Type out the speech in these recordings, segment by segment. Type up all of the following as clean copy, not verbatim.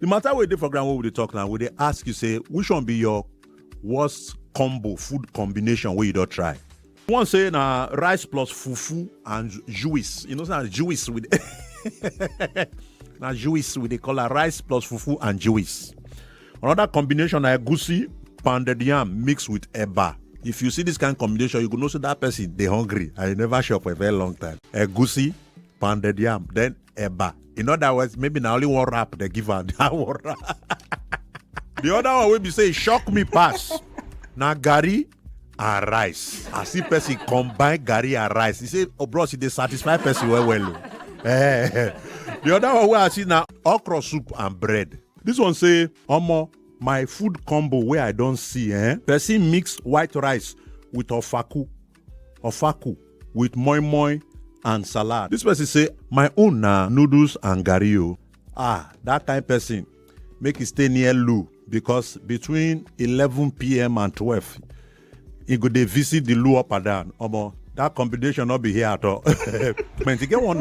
The matter we dey for ground, we dey talk now, we dey ask you, say, which one be your worst food combination where you don't try? One say na rice plus fufu and juice. You know, say juice with na juice with they call a rice plus fufu and juice. Another combination na egusi, pounded yam mixed with eba. If you see this kind of combination, you go know say that person they hungry and you never shop for a very long time. Egusi, pounded yam, then eba. In other words, maybe now only one wrap they give her that one wrap. The other one will be say shock me pass. Na gari and rice. I see person combine gari and rice. He say, oh bros, they satisfy person well. The other one where I see now okra soup and bread. This one say, Omo, my food combo where I don't see, person mix white rice with ofaku with moi moi and salad. This person say, my own na noodles and gari. That kind of person make it stay near Lou because between 11 p.m. and 12, he go dey visit the Lou up and down. Omo, that combination not be here at all. Man, to get one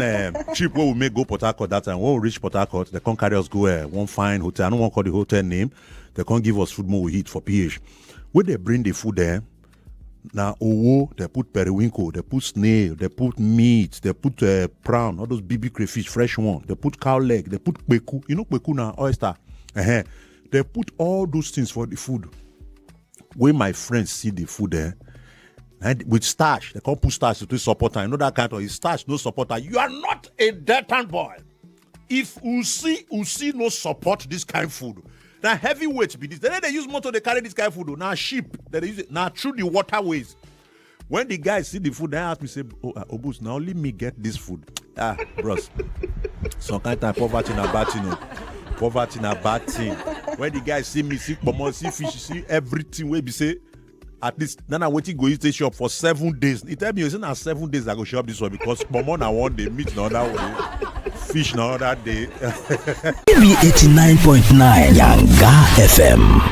trip where we may go Port Harcourt that time, when we reach Port Harcourt, they can't carry us go one fine hotel. I don't want to call the hotel name. They can't give us food more we eat for PH. When they bring the food there, now owo, they put periwinkle, they put snail, they put meat, they put prawn, all those BB crayfish, fresh one. They put cow leg, they put kweku. You know kweku now, oyster. They put all those things for the food. When my friends see the food there, and with starch, they can't put starch to supporter. You know that kind of starch, no supporter. You are not a dirty boy. If Usi no support this kind of food, now heavyweight be this. Then they use motor, they carry this kind of food. Now sheep, they use it now through the waterways. When the guys see the food, they ask me, say, Obus, now only me get this food. Bros, some kind of poverty na bad thing. Poverty na bad thing. When the guys see me, see pomon, see fish, see everything, where be say, at least, then I waiting go eat the shop for 7 days. He tell me, it's not 7 days I go shop this one because pomon na one day, meat na other way, fish na other day. TV 89.9 Yanga FM.